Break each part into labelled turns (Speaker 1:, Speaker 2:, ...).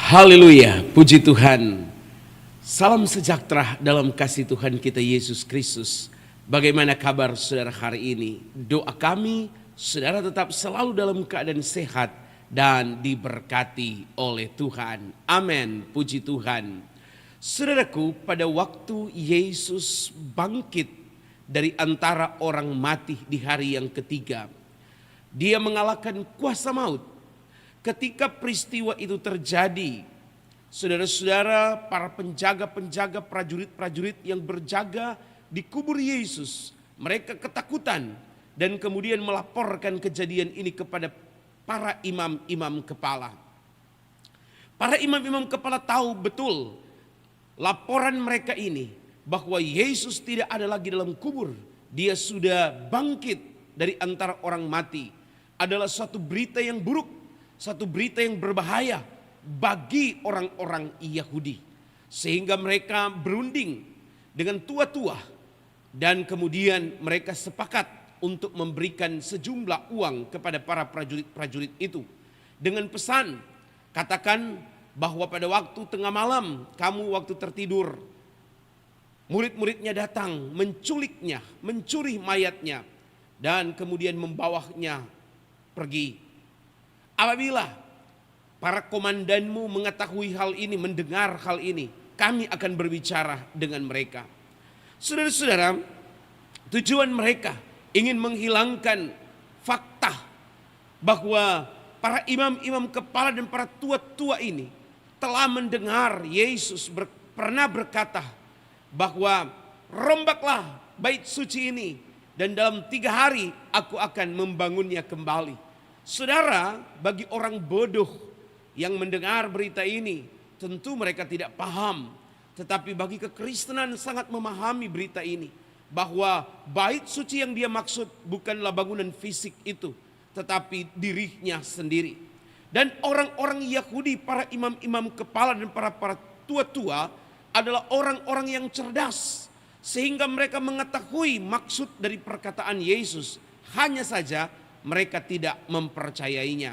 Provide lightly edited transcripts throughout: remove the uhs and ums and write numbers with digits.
Speaker 1: Haleluya, puji Tuhan. Salam sejahtera dalam kasih Tuhan kita Yesus Kristus. Bagaimana kabar saudara hari ini? Doa kami, saudara tetap selalu dalam keadaan sehat dan diberkati oleh Tuhan. Amin, puji Tuhan. Saudaraku, pada waktu Yesus bangkit dari antara orang mati di hari yang ketiga, Dia mengalahkan kuasa maut. Ketika peristiwa itu terjadi, saudara-saudara, para penjaga-penjaga, prajurit-prajurit yang berjaga di kubur Yesus, mereka ketakutan dan kemudian melaporkan kejadian ini kepada para imam-imam kepala. Para imam-imam kepala tahu betul laporan mereka ini bahwa Yesus tidak ada lagi dalam kubur. Dia sudah bangkit dari antara orang mati. Adalah suatu berita yang buruk, satu berita yang berbahaya bagi orang-orang Yahudi. Sehingga mereka berunding dengan tua-tua dan kemudian mereka sepakat untuk memberikan sejumlah uang kepada para prajurit-prajurit itu. Dengan pesan, katakan bahwa pada waktu tengah malam, kamu waktu tertidur, murid-muridnya datang menculiknya, mencuri mayatnya dan kemudian membawanya pergi. Apabila para komandanmu mengetahui hal ini, mendengar hal ini, kami akan berbicara dengan mereka. Saudara-saudara, tujuan mereka ingin menghilangkan fakta bahwa para imam-imam kepala dan para tua-tua ini telah mendengar Yesus pernah berkata bahwa rombaklah bait suci ini dan dalam 3 hari aku akan membangunnya kembali. Saudara, bagi orang bodoh yang mendengar berita ini, tentu mereka tidak paham. Tetapi bagi kekristenan sangat memahami berita ini. Bahwa bait suci yang dia maksud bukanlah bangunan fisik itu, tetapi dirinya sendiri. Dan orang-orang Yahudi, para imam-imam kepala dan para tua-tua adalah orang-orang yang cerdas. Sehingga mereka mengetahui maksud dari perkataan Yesus. Hanya saja mereka tidak mempercayainya.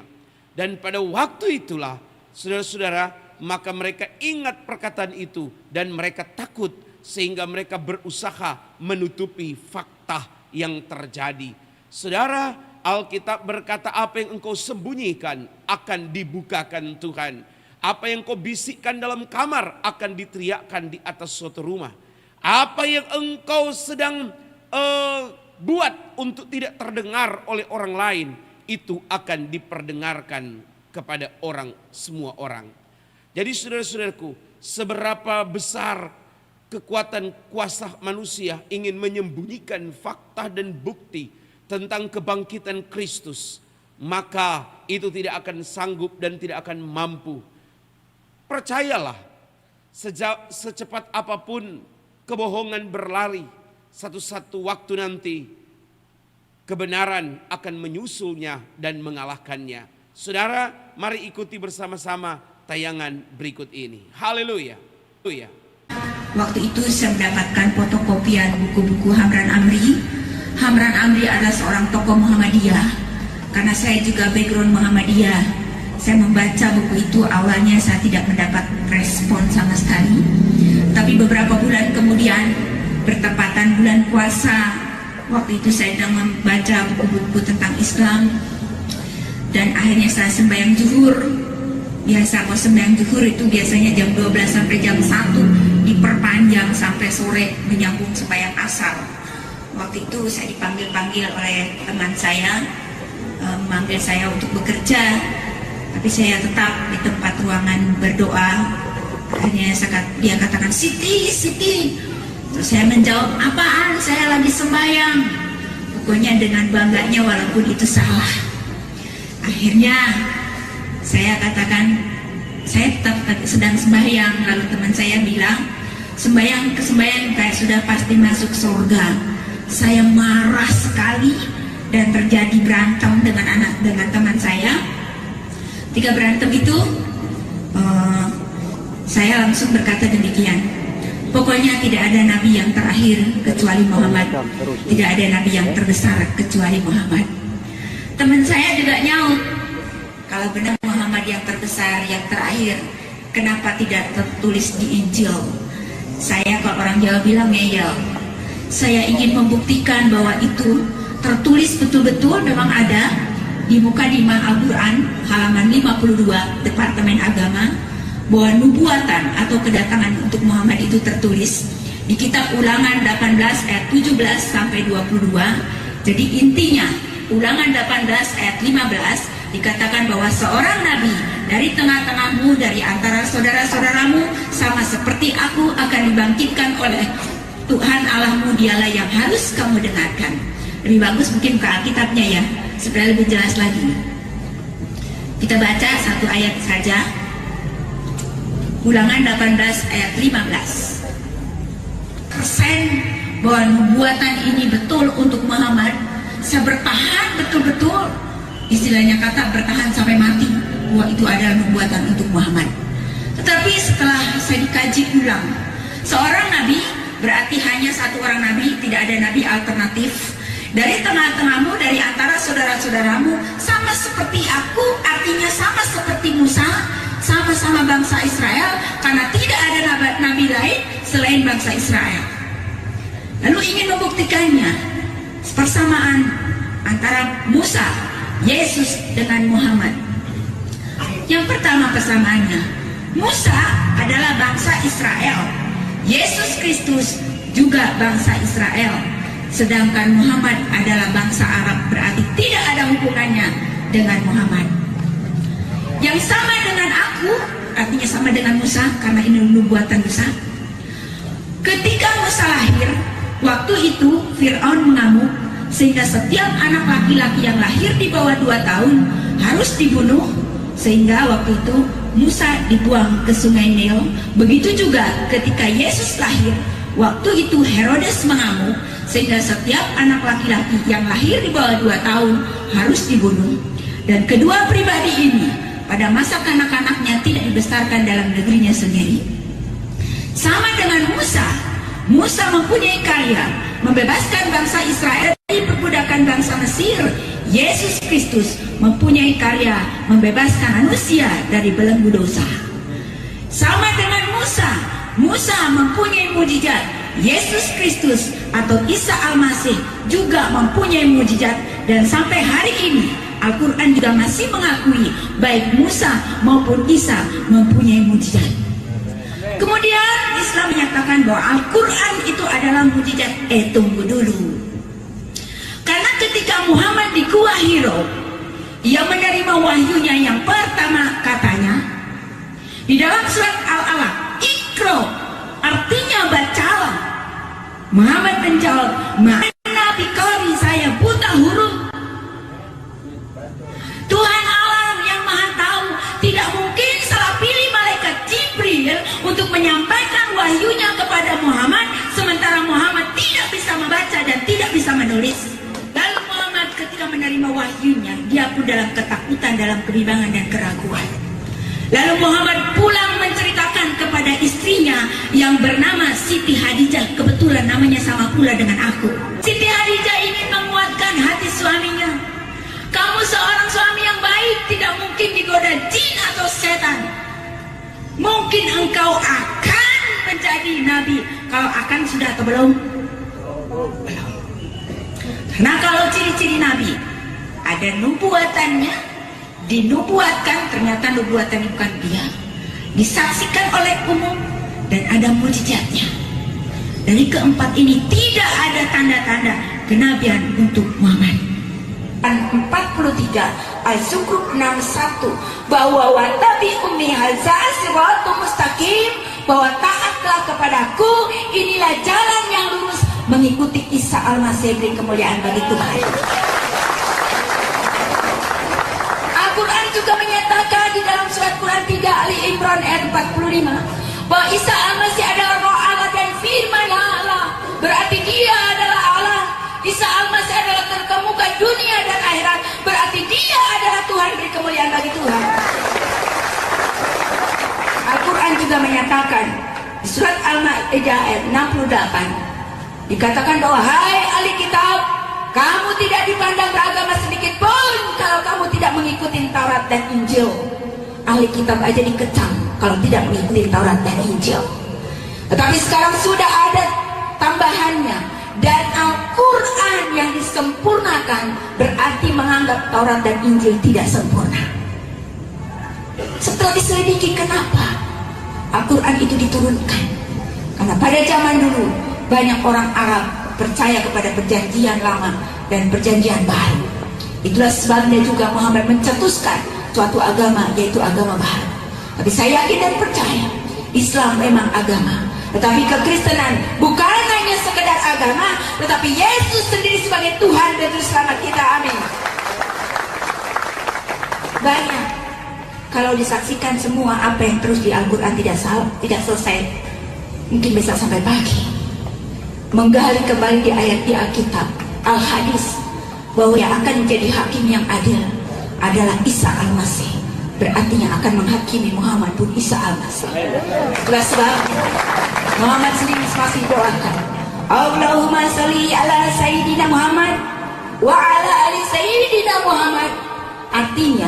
Speaker 1: Dan pada waktu itulah, saudara-saudara, maka mereka ingat perkataan itu dan mereka takut sehingga mereka berusaha menutupi fakta yang terjadi. Saudara, Alkitab berkata apa yang engkau sembunyikan akan dibukakan Tuhan. Apa yang kau bisikkan dalam kamar akan diteriakkan di atas suatu rumah. Apa yang engkau sedang buat untuk tidak terdengar oleh orang lain, itu akan diperdengarkan kepada semua orang. Jadi saudara-saudaraku, seberapa besar kekuatan kuasa manusia ingin menyembunyikan fakta dan bukti tentang kebangkitan Kristus, maka itu tidak akan sanggup dan tidak akan mampu. Percayalah, secepat apapun kebohongan berlari, satu waktu nanti kebenaran akan menyusulnya dan mengalahkannya. Saudara, mari ikuti bersama-sama tayangan berikut ini. Haleluya.
Speaker 2: Waktu itu saya mendapatkan fotokopian buku-buku Hamran Amri. Hamran Amri adalah seorang tokoh Muhammadiyah. Karena saya juga background Muhammadiyah, saya membaca buku itu. Awalnya saya tidak mendapat respon sama sekali. Tapi beberapa bulan kemudian, bertepatan bulan puasa, waktu itu saya sedang membaca buku-buku tentang Islam. Dan akhirnya saya sembahyang zuhur. Biasa kalau sembahyang zuhur itu biasanya jam 12 sampai jam 1, diperpanjang sampai sore menyambung sembahyang asar. Waktu itu saya dipanggil-panggil oleh teman saya, memanggil saya untuk bekerja. Tapi saya tetap di tempat ruangan berdoa. Akhirnya dia katakan, Siti. Terus saya menjawab, apaan? Saya lagi sembahyang. Pokoknya dengan bangganya walaupun itu salah. Akhirnya saya katakan, saya tetap sedang sembahyang. Lalu teman saya bilang, sembahyang kayak sudah pasti masuk surga. Saya marah sekali dan terjadi berantem dengan teman saya. 3 berantem itu, saya langsung berkata demikian. Pokoknya tidak ada nabi yang terakhir kecuali Muhammad. Tidak ada nabi yang terbesar kecuali Muhammad. Teman saya juga nyaut, kalau benar Muhammad yang terbesar, yang terakhir, kenapa tidak tertulis di Injil? Saya, kalau orang Jawa bilang ngeyel. Saya ingin membuktikan bahwa itu tertulis betul-betul memang ada di Mukadimah Al-Quran halaman 52 Departemen Agama, bahwa nubuatan atau kedatangan untuk Muhammad itu tertulis di kitab Ulangan 18 ayat 17 sampai 22. Jadi intinya Ulangan 18 ayat 15 dikatakan bahwa seorang nabi dari tengah-tengahmu, dari antara saudara-saudaramu, sama seperti aku, akan dibangkitkan oleh Tuhan Allahmu, dialah yang harus kamu dengarkan. Lebih bagus mungkin ke Alkitabnya ya, supaya lebih jelas lagi. Kita baca satu ayat saja. Ulangan 18 ayat 15%. Bahwa nubuatan ini betul untuk Muhammad. Saya bertahan betul-betul, istilahnya kata bertahan sampai mati, bahwa itu adalah nubuatan untuk Muhammad. Tetapi setelah saya dikaji ulang, seorang nabi berarti hanya satu orang nabi, tidak ada nabi alternatif. Dari tengah-tengahmu, dari antara saudara-saudaramu, sama seperti aku, artinya sama seperti Musa, sama-sama bangsa Israel, karena tidak ada nabi lain selain bangsa Israel. Lalu ingin membuktikannya, persamaan antara Musa, Yesus dengan Muhammad. Yang pertama persamaannya, Musa adalah bangsa Israel, Yesus Kristus juga bangsa Israel, sedangkan Muhammad adalah bangsa Arab, berarti tidak ada hubungannya dengan Muhammad. Yang sama dengan aku, artinya sama dengan Musa, karena ini nubuatan Musa. Ketika Musa lahir, waktu itu Fir'aun mengamuk, sehingga setiap anak laki-laki yang lahir di bawah 2 tahun harus dibunuh, sehingga waktu itu Musa dibuang ke sungai Nil. Begitu juga ketika Yesus lahir, waktu itu Herodes mengamuk, sehingga setiap anak laki-laki yang lahir di bawah 2 tahun harus dibunuh. Dan kedua pribadi ini pada masa kanak-kanaknya tidak dibesarkan dalam negerinya sendiri. Sama dengan Musa, Musa mempunyai karya membebaskan bangsa Israel dari perbudakan bangsa Mesir. Yesus Kristus mempunyai karya membebaskan manusia dari belenggu dosa. Sama dengan Musa, Musa mempunyai mujizat. Yesus Kristus atau Isa Al-Masih juga mempunyai mujizat, dan sampai hari ini Al-Quran juga masih mengakui baik Musa maupun Isa mempunyai mujizat. Kemudian Islam menyatakan bahwa Al-Quran itu adalah mujizat. Tunggu dulu. Karena ketika Muhammad di Gua Hiro, ia menerima wahyunya yang pertama, katanya di dalam surat Al-Alaq, Iqra, artinya bacalah. Muhammad menjawab, mana bikori, saya buta huruf. Tuhan alam yang maha tahu tidak mungkin salah pilih malaikat Jibril untuk menyampaikan wahyunya kepada Muhammad, sementara Muhammad tidak bisa membaca dan tidak bisa menulis. Lalu Muhammad ketika menerima wahyunya, dia pun dalam ketakutan, dalam kebimbangan dan keraguan. Lalu Muhammad pulang menceritakan kepada istrinya yang bernama Siti Hadijah, kebetulan namanya sama pula dengan aku. Siti Hadijah ingin menguatkan hati suaminya. Kamu seorang suami yang baik, tidak mungkin digoda jin atau setan. Mungkin engkau akan menjadi nabi. Kalau akan sudah atau belum? Belum. Nah, kalau ciri-ciri nabi, ada nubuatannya, dinubuatkan, ternyata nubuatan bukan dia, disaksikan oleh umum, dan ada mujizatnya. Dari keempat ini tidak ada tanda-tanda kenabian untuk Muhammad. 43 Al-Zukhruf 61 bahwa watabi ummi hadza siratul mustaqim, bahwa taatlah kepadaku, inilah jalan yang lurus, mengikuti Isa Al-Masih, beri kemuliaan bagi Tuhan. Al-Quran juga menyatakan di dalam surat Quran 3 Ali Imran ayat 45 bahwa Isa Al-Masih adalah roh Allah dan firman Allah, berarti dia adalah Allah. Isa Al-Masih adalah terkemuka dunia dan akhirat, berarti dia adalah Tuhan, beri kemuliaan bagi Tuhan. Al-Quran juga menyatakan di surat Al-Ma'idah ayat 68 dikatakan bahwa hai ahli kitab, kamu tidak dipandang beragama sedikit pun kalau kamu tidak mengikuti Taurat dan Injil. ahli kitab aja dikecam kalau tidak mengikuti Taurat dan Injil. Tetapi sekarang sudah ada tambahannya, dan Al-Quran yang disempurnakan berarti menganggap Taurat dan Injil tidak sempurna. Setelah diselidiki kenapa Al-Quran itu diturunkan, karena pada zaman dulu banyak orang Arab percaya kepada perjanjian lama dan perjanjian baru. Itulah sebabnya juga Muhammad mencetuskan suatu agama, yaitu agama baru. Tapi saya yakin dan percaya Islam memang agama, tetapi kekristenan bukan hanya sekedar agama, tetapi Yesus sendiri sebagai Tuhan dan Juru Selamat kita. Amin. Banyak kalau disaksikan semua apa yang terus di Al-Quran tidak selesai, mungkin bisa sampai pagi. Menggali kembali di ayat di Alkitab, Al-Hadis, bahwa yang akan menjadi hakim yang adil adalah Isa Al-Masih. Berarti yang akan menghakimi Muhammad pun Isa Al-Masih. Itulah sebabnya Muhammad sendiri masih doakan, Allahumma salli ala Sayyidina Muhammad wa ala ali Sayyidina Muhammad. Artinya,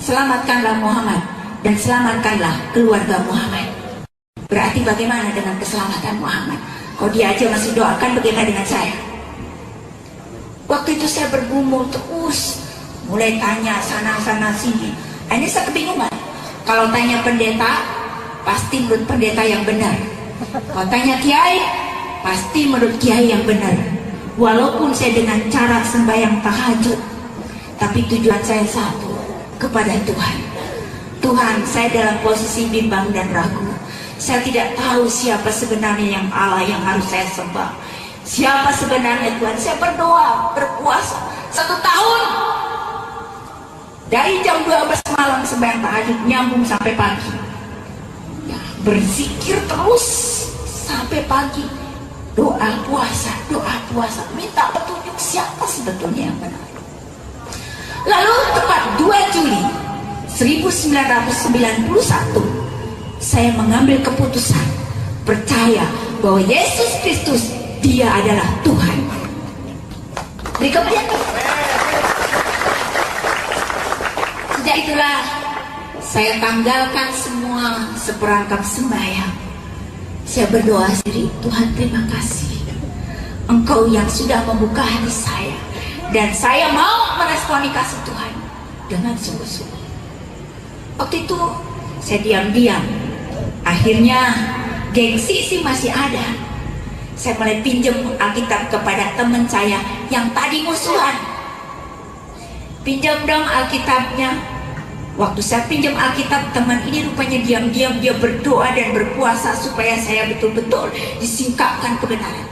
Speaker 2: selamatkanlah Muhammad dan selamatkanlah keluarga Muhammad. Berarti bagaimana dengan keselamatan Muhammad? Kalau dia aja masih doakan, bagaimana dengan saya? Waktu itu saya bergumul terus, mulai tanya sana sini. Ini saya kebingungan. Kalau tanya pendeta, pasti menurut pendeta yang benar. Kalau tanya kiai, pasti menurut kiai yang benar. Walaupun saya dengan cara sembahyang tahajud, tapi tujuan saya satu, kepada Tuhan. Tuhan, saya dalam posisi bimbang dan ragu. Saya tidak tahu siapa sebenarnya yang Allah yang harus saya sembah. Siapa sebenarnya Tuhan? Saya berdoa, berpuasa 1 tahun. Dari jam 12 malam sembahyang tahajud nyambung sampai pagi. Ya, berzikir terus sampai pagi. Doa puasa, minta petunjuk siapa sebetulnya yang benar. Lalu tepat 2 Juli 1991 saya mengambil keputusan percaya bahwa Yesus Kristus Dia adalah Tuhan. Berikutnya, sejak itulah saya tanggalkan semua seperangkap sembahyang. Saya berdoa sendiri, Tuhan terima kasih, Engkau yang sudah membuka hati saya, dan saya mau meresponi kasih Tuhan dengan sungguh-sungguh. Waktu itu saya diam-diam. Akhirnya gengsi sih masih ada. Saya mulai pinjam Alkitab kepada teman saya yang tadi musuhan. Pinjam dong Alkitabnya. Waktu saya pinjam Alkitab, teman ini rupanya diam-diam dia berdoa dan berpuasa supaya saya betul-betul disingkapkan kebenaran.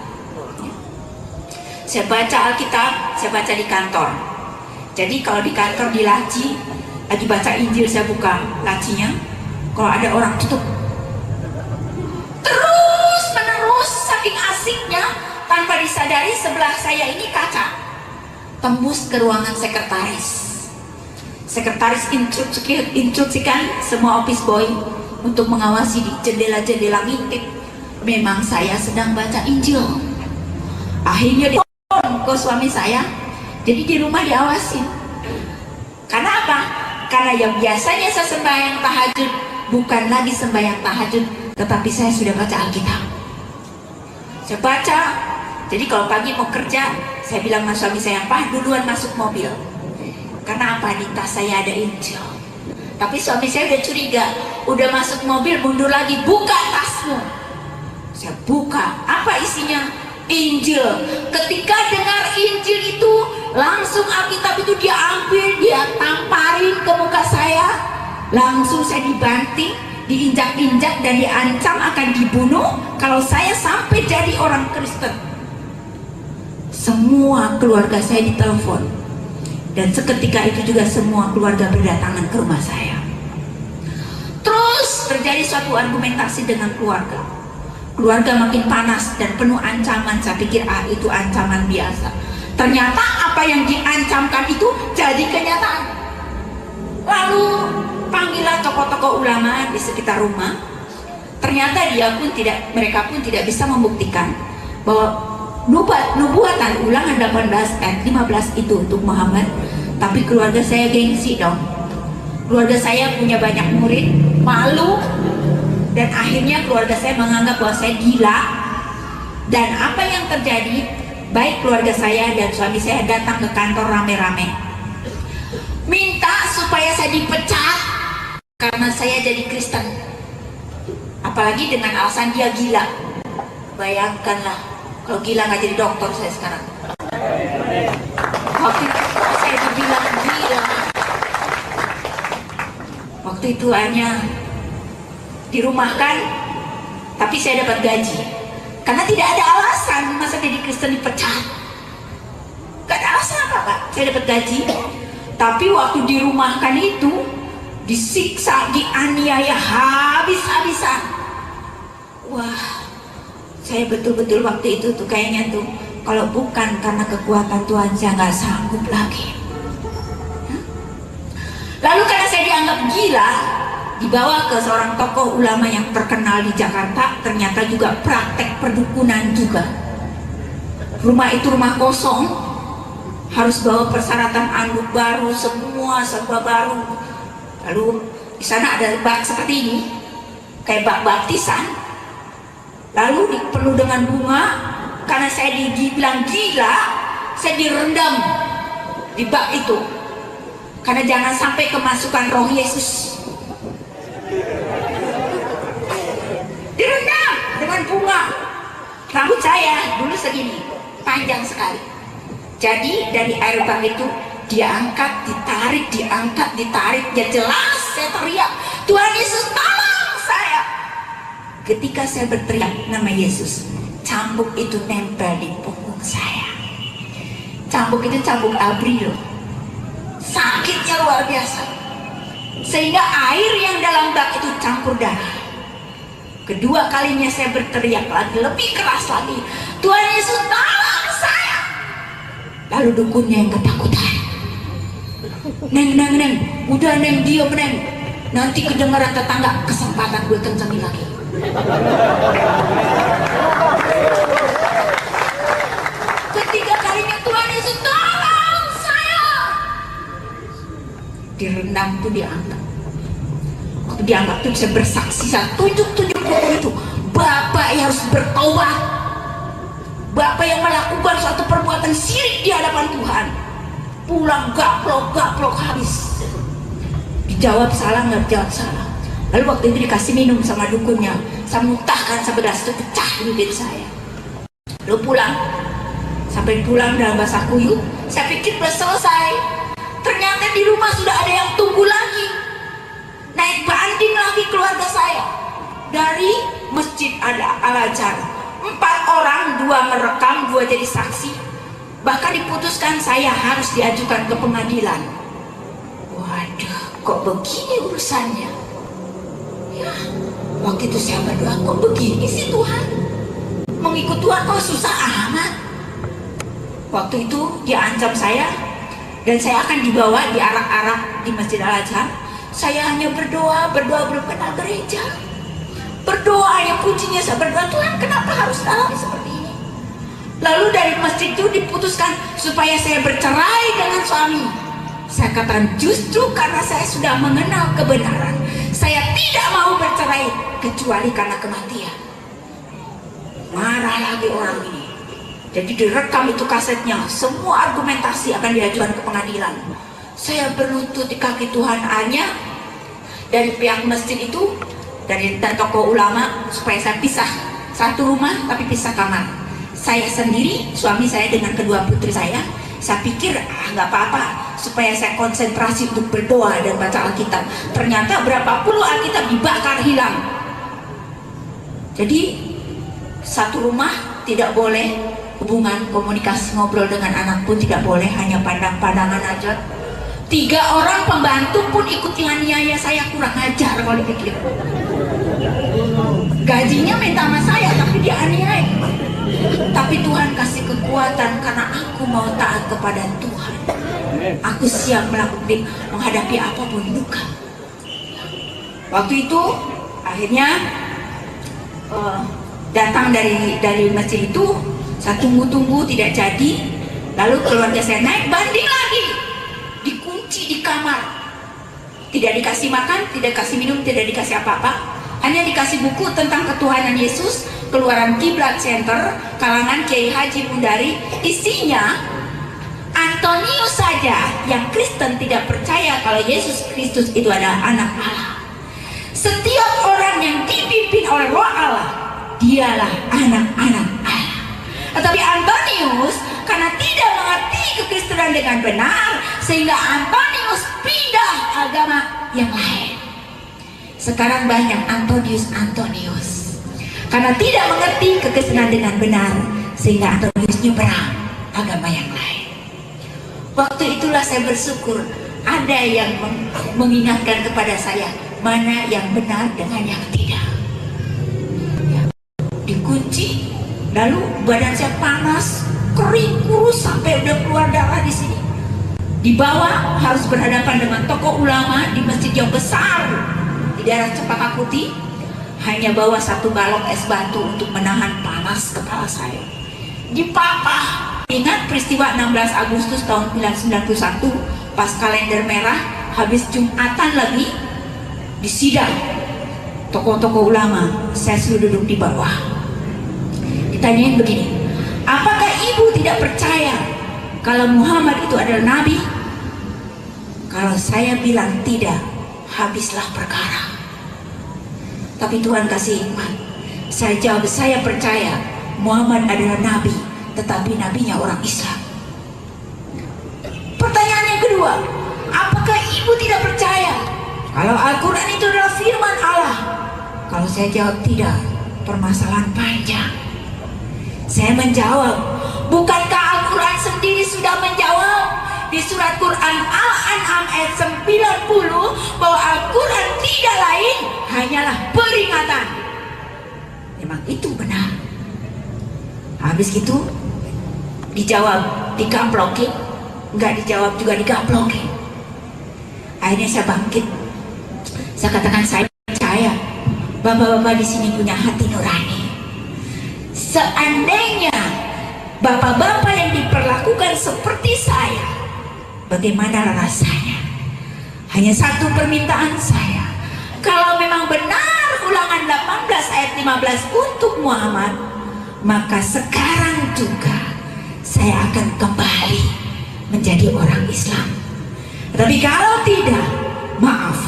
Speaker 2: Saya baca Alkitab, saya baca di kantor. Jadi kalau di kantor di laci, lagi baca Injil, saya buka lacinya. Kalau ada orang tutup, terus menerus saking asiknya, tanpa disadari sebelah saya ini kaca, tembus ke ruangan sekretaris. Sekretaris instruksikan semua office boy untuk mengawasi di jendela-jendela ngintip. Memang saya sedang baca Injil. Akhirnya ditelepon ke suami saya, jadi di rumah diawasin. Karena apa? Karena yang biasanya saya sembahyang tahajud bukan lagi sembahyang tahajud, tetapi saya sudah baca Alkitab. Saya baca. Jadi kalau pagi mau kerja, saya bilang sama suami saya, Pak, duluan masuk mobil. Karena apa? Di tas saya ada Injil. Tapi suami saya udah curiga, udah masuk mobil mundur lagi, buka tasmu. Saya buka, apa isinya? Injil. Ketika dengar Injil itu, langsung Alkitab itu dia ambil, dia tamparin ke muka saya. Langsung saya dibanting, diinjak-injak dan diancam akan dibunuh kalau saya sampai jadi orang Kristen. Semua keluarga saya ditelepon. Dan seketika itu juga semua keluarga berdatangan ke rumah saya. Terus terjadi suatu argumentasi dengan keluarga. Keluarga makin panas dan penuh ancaman. Saya pikir itu ancaman biasa. Ternyata apa yang diancamkan itu jadi kenyataan. Lalu panggillah tokoh-tokoh ulama di sekitar rumah. Ternyata mereka pun tidak bisa membuktikan bahwa nubuatan Ulangan 18 ayat 15 itu untuk Muhammad. Tapi keluarga saya gengsi dong. Keluarga saya punya banyak murid, malu, dan akhirnya keluarga saya menganggap bahwa saya gila. Dan apa yang terjadi, baik keluarga saya dan suami saya datang ke kantor rame-rame, minta supaya saya dipecat karena saya jadi Kristen, apalagi dengan alasan dia gila. Bayangkanlah kalau gila nggak jadi dokter saya sekarang. Waktu itu saya dibilang gila. Waktu itu hanya dirumahkan, tapi saya dapat gaji karena tidak ada alasan masa jadi Kristen dipecat. Gak ada alasan apa-apa, saya dapat gaji. Tapi waktu dirumahkan itu disiksa, dianiaya habis-habisan. Wah, saya betul-betul waktu itu tuh kayaknya tuh, kalau bukan karena kekuatan Tuhan saya nggak sanggup lagi. Lalu karena saya dianggap gila, dibawa ke seorang tokoh ulama yang terkenal di Jakarta, ternyata juga praktek perdukunan juga. Rumah itu rumah kosong, harus bawa persyaratan anduk baru, semua serba baru. Lalu di sana ada bak seperti ini, kayak bak baptisan. Lalu penuh dengan bunga. Karena saya dibilang gila, saya direndam di bak itu, karena jangan sampai kemasukan roh Yesus. Direndam dengan bunga. Rambut saya dulu segini, panjang sekali. Jadi dari air bak itu diangkat, ditarik, diangkat, ditarik. Ya jelas saya teriak, Tuhan Yesus tolong saya. Ketika saya berteriak nama Yesus, cambuk itu nempel di punggung saya. Cambuk itu cambuk abri loh. Sakitnya luar biasa. Sehingga air yang dalam bak itu campur darah. Kedua kalinya saya berteriak lagi, lebih keras lagi, Tuhan Yesus tolong saya. Lalu dukunnya yang ketakutan. Neng, udah neng, diam neng. Nanti kedengaran tetangga, kesempatan gue kencengin lagi. Ketiga kalinya Tuhan Yesus tolong saya. Direndam tuh diangkat. Waktu diangkat tuh bisa bersaksi, saya tunjuk-tunjuk buku itu. Bapak yang harus bertobat, bapak yang melakukan suatu perbuatan syirik di hadapan Tuhan, pulang gaplok habis. Dijawab salah, nggak dijawab salah. Lalu waktu itu dikasih minum sama dukunnya, saya muntahkan sampai das itu pecah di bibir saya. Lalu pulang, sampai pulang dalam bahasa kuyup, saya pikir udah selesai. Ternyata di rumah sudah ada yang tunggu lagi. Naik banding lagi keluarga saya. Dari masjid ada Al-Azhar, 4 orang, 2 merekam, 2 jadi saksi. Bahkan diputuskan saya harus diajukan ke pengadilan. Waduh, kok begini urusannya ya. Waktu itu saya berdoa, kok begini sih Tuhan, mengikut Tuhan kok susah amat. Waktu itu dia ancam saya, dan saya akan dibawa diarak-arak di Masjid Al-Azhar. Saya hanya berdoa belum kenal gereja. Berdoa ya pujinya, saya berdoa, Tuhan kenapa harus alami seperti ini. Lalu dari masjid itu diputuskan supaya saya bercerai dengan suami. Saya katakan justru karena saya sudah mengenal kebenaran, saya tidak mau bercerai kecuali karena kematian. Marah lagi orang ini. Jadi direkam itu kasetnya, semua argumentasi akan diajukan ke pengadilan. Saya berlutut di kaki Tuhan hanya dari pihak masjid itu, dari tokoh ulama, supaya saya pisah satu rumah tapi pisah kamar. Saya sendiri, suami saya dengan kedua putri saya pikir nggak apa-apa supaya saya konsentrasi untuk berdoa dan baca Alkitab. Ternyata berapa puluh Alkitab dibakar hilang. Jadi satu rumah tidak boleh, hubungan komunikasi ngobrol dengan anak pun tidak boleh, hanya pandang-pandangan aja. 3 orang pembantu pun ikut nganiaya saya, kurang ajar kalau dipikir. Gajinya minta sama saya tapi dia aniaya. Tapi Tuhan kasih kekuatan karena aku mau taat kepada Tuhan. Aku siap melakukan, menghadapi apapun duka. Waktu itu akhirnya datang dari masjid itu, saya tunggu tidak jadi. Lalu keluarga saya naik banding lagi, dikunci di kamar. Tidak dikasih makan, tidak dikasih minum, tidak dikasih apa-apa. Hanya dikasih buku tentang ketuhanan Yesus, Keluaran Kiblat Center, kalangan Kiai Haji Mundari. Isinya Antonius saja yang Kristen tidak percaya kalau Yesus Kristus itu adalah anak Allah. Setiap orang yang dipimpin oleh Roh Allah, dialah anak-anak Allah. Tetapi Antonius karena tidak mengerti kekristenan dengan benar, sehingga Antonius pindah agama yang lain. Sekarang banyak Antonius karena tidak mengerti kekristenan dengan benar, sehingga Antonius nyebrang agama yang lain. Waktu itulah saya bersyukur ada yang mengingatkan kepada saya mana yang benar dengan yang tidak. Ya, dikunci, lalu badan saya panas, kering, kurus sampai udah keluar darah di sini. Di bawah harus berhadapan dengan tokoh ulama di masjid yang besar di daerah Cempaka Putih. Hanya bawa 1 balok es batu untuk menahan panas kepala saya. Dipapah. Ingat peristiwa 16 Agustus tahun 1991 pas kalender merah, habis Jumatan lagi di sidang tokoh-tokoh ulama, saya suruh duduk di bawah. Ditanyain begini, apakah ibu tidak percaya kalau Muhammad itu adalah nabi? Kalau saya bilang tidak, habislah perkara. Tapi Tuhan kasih hikmat. Saya jawab, saya percaya Muhammad adalah nabi, tetapi nabinya orang Islam. Pertanyaan yang kedua, apakah ibu tidak percaya kalau Al-Quran itu adalah firman Allah? Kalau saya jawab tidak, permasalahan panjang. Saya menjawab, bukankah Al-Quran sendiri sudah menjawab di surat Quran Al-An'am ayat 90 bahwa Al-Quran tidak lain hanyalah peringatan. Memang itu benar. Habis itu dijawab, digaplokin, nggak dijawab juga digaplokin. Akhirnya saya bangkit. Saya katakan, saya percaya bapak-bapak di sini punya hati nurani. Seandainya bapak-bapak yang diperlakukan seperti saya, bagaimana rasanya? Hanya satu permintaan saya, kalau memang benar Ulangan 18 ayat 15 untuk Muhammad, maka sekarang juga saya akan kembali menjadi orang Islam. Tapi kalau tidak, maaf,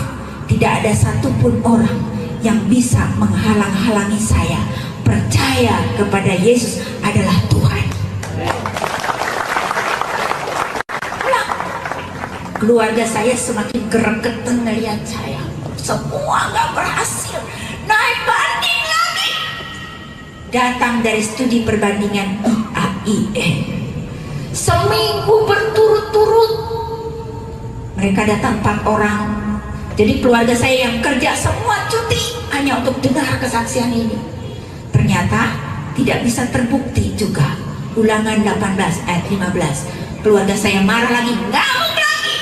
Speaker 2: tidak ada satupun orang yang bisa menghalang-halangi saya percaya kepada Yesus adalah Tuhan. Keluarga saya semakin gregetan melihat saya. Semua nggak berhasil, naik banding lagi. Datang dari studi perbandingan IAIN. Seminggu berturut-turut mereka datang 4 orang. Jadi keluarga saya yang kerja semua cuti hanya untuk dengar kesaksian ini. Ternyata tidak bisa terbukti juga. Ulangan 18 ayat 15. Keluarga saya marah lagi, ngamuk lagi.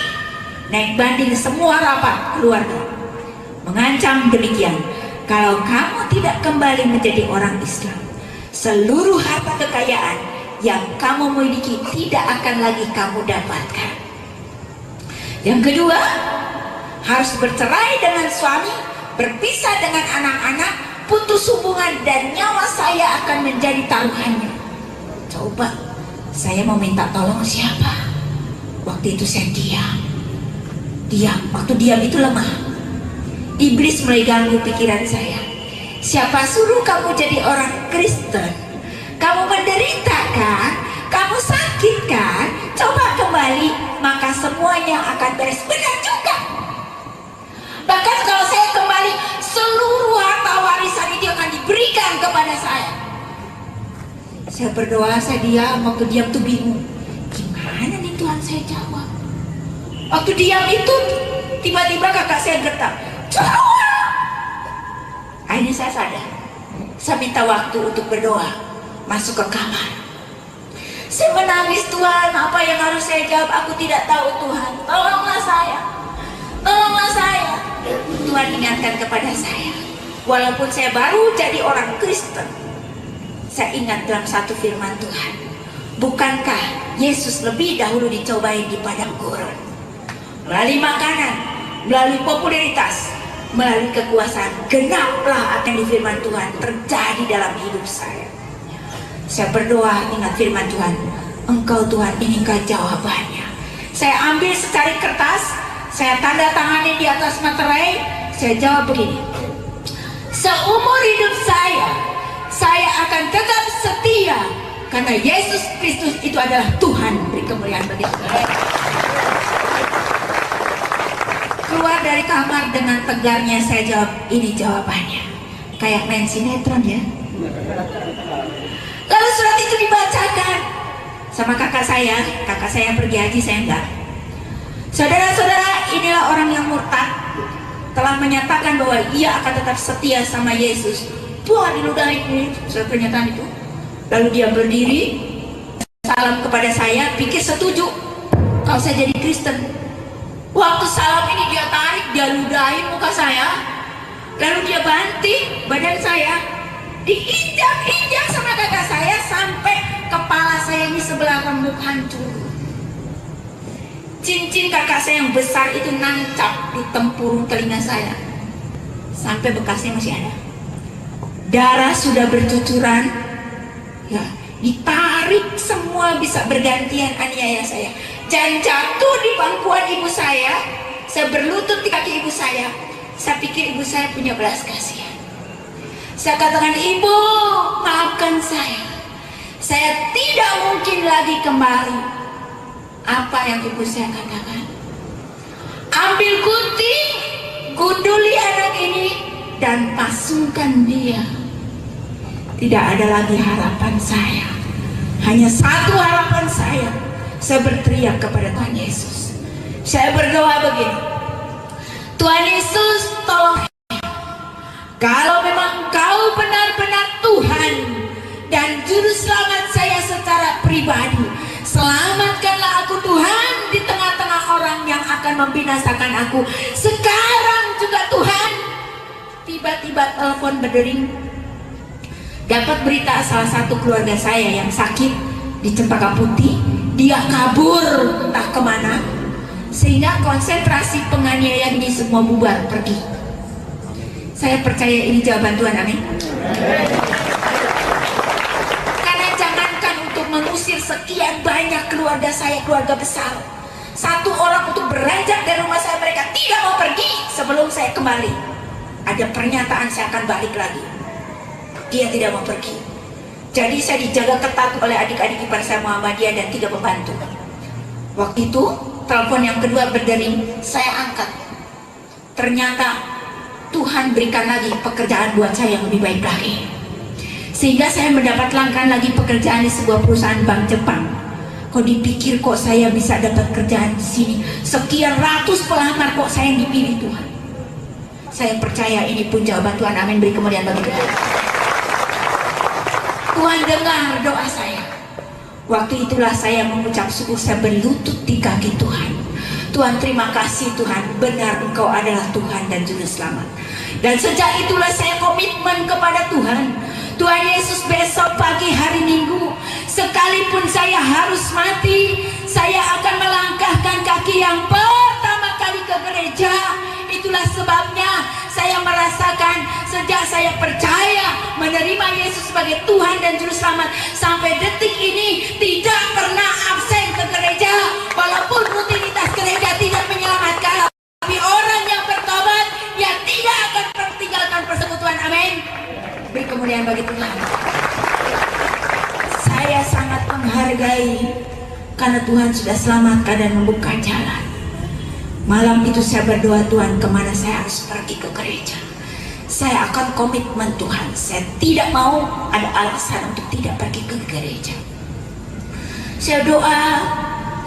Speaker 2: Naik banding semua rapat keluarga. Mengancam demikian, kalau kamu tidak kembali menjadi orang Islam, seluruh harta kekayaan yang kamu miliki tidak akan lagi kamu dapatkan. Yang kedua, harus bercerai dengan suami, berpisah dengan anak-anak, putus hubungan, dan nyawa saya akan menjadi taruhannya. Coba, saya mau minta tolong siapa? Waktu itu saya diam. Waktu diam itu lemah. Iblis mulai ganggu pikiran saya. Siapa suruh kamu jadi orang Kristen? Kamu menderita kan? Kamu sakit kan? Coba kembali, maka semuanya akan beres. Benar juga. Bahkan kalau saya kembali, seluruh harta warisan itu akan diberikan kepada saya. Saya berdoa, saya diam. Waktu diam tuh bingung, gimana nih Tuhan saya jawab. Waktu diam itu tiba-tiba kakak saya getar. Akhirnya saya sadar. Saya minta waktu untuk berdoa. Masuk ke kamar. Saya menangis, Tuhan, apa yang harus saya jawab? Aku tidak tahu, Tuhan. Tolonglah saya. Tolonglah saya. Tuhan ingatkan kepada saya. Walaupun saya baru jadi orang Kristen, saya ingat dalam satu firman Tuhan. Bukankah Yesus lebih dahulu dicobai di padang gurun? Melalui makanan, melalui popularitas, melalui kekuasaan, genaplah akan di firman Tuhan terjadi dalam hidup saya. Saya berdoa ingat firman Tuhan, Engkau Tuhan inikah jawabannya. Saya ambil secari kertas, saya tanda tangani di atas materai, saya jawab begini: seumur hidup saya akan tetap setia karena Yesus Kristus itu adalah Tuhan. Beri kemuliaan bagi Tuhan. Keluar dari kamar dengan tegarnya saya jawab, ini jawabannya. Kayak main sinetron ya. Lalu surat itu dibacakan sama kakak saya pergi haji, saya enggak. Saudara-saudara, inilah orang yang murtad, telah menyatakan bahwa ia akan tetap setia sama Yesus. Buah diludahi ini surat pernyataan itu. Lalu dia berdiri, salam kepada saya, pikir setuju kalau saya jadi Kristen. Waktu salam ini dia tarik, dia ludahi muka saya, lalu dia banting badan saya, diinjak-injak sama kakak saya sampai kepala saya ini sebelah remuk hancur. Cincin kakak saya yang besar itu nancap di tempurung telinga saya, sampai bekasnya masih ada. Darah sudah bercucuran, ya, ditarik semua bisa bergantian aniaya saya. Dan jatuh di pangkuan ibu saya berlutut di kaki ibu saya. Saya pikir ibu saya punya belas kasihan. Saya katakan, ibu, maafkan saya tidak mungkin lagi kembali. Apa yang ibu saya katakan? Ambil gunting, gunduli anak ini dan pasungkan dia. Tidak ada lagi harapan saya. Hanya satu harapan saya. Saya berteriak kepada Tuhan Yesus. Saya berdoa begini, Tuhan Yesus, tolong. Kalau memang Engkau benar-benar Tuhan dan Juru Selamat saya secara pribadi, selamatkanlah aku Tuhan di tengah-tengah orang yang akan membinasakan aku. Sekarang juga Tuhan. Tiba-tiba telepon berdering. Dapat berita salah satu keluarga saya yang sakit di Cempaka Putih. Dia kabur entah kemana, sehingga konsentrasi penganiayaan ini semua bubar pergi. Saya percaya ini jawaban Tuhan, amin. Karena jangankan untuk mengusir sekian banyak keluarga saya, keluarga besar, satu orang untuk beranjak dari rumah saya, mereka tidak mau pergi sebelum saya kembali. Ada pernyataan saya akan balik lagi, dia tidak mau pergi. Jadi saya dijaga ketat oleh adik-adik ipar saya Muhammadiyah dan 3 pembantu. Waktu itu telepon yang kedua berdering, saya angkat. Ternyata Tuhan berikan lagi pekerjaan buat saya yang lebih baik lagi. Sehingga saya mendapatkan lagi pekerjaan di sebuah perusahaan bank Jepang. Kok dipikir kok saya bisa dapat kerjaan di sini? Sekian ratus pelamar kok saya yang dipilih Tuhan. Saya percaya ini pun jawaban Tuhan, amin. Beri kemuliaan bagi Tuhan. Tuhan dengar doa saya. Waktu itulah saya mengucap syukur, saya berlutut di kaki Tuhan. Tuhan, terima kasih Tuhan, benar Engkau adalah Tuhan dan Juru Selamat. Dan sejak itulah saya komitmen kepada Tuhan. Tuhan Yesus, besok pagi hari Minggu, sekalipun saya harus mati, saya akan melangkahkan kaki yang pertama kali ke gereja. Itulah sebabnya saya merasakan sejak saya percaya menerima Yesus sebagai Tuhan dan Juru Selamat, sampai detik ini tidak pernah absen ke gereja. Walaupun rutinitas gereja tidak menyelamatkan, tapi orang yang bertobat, ya tidak akan meninggalkan persekutuan, amin. Beri kemuliaan bagi Tuhan. Saya sangat menghargai karena Tuhan sudah selamatkan dan membuka jalan. Malam itu saya berdoa, Tuhan, kemana saya harus pergi ke gereja? Saya akan komitmen Tuhan, saya tidak mau ada alasan untuk tidak pergi ke gereja. Saya doa,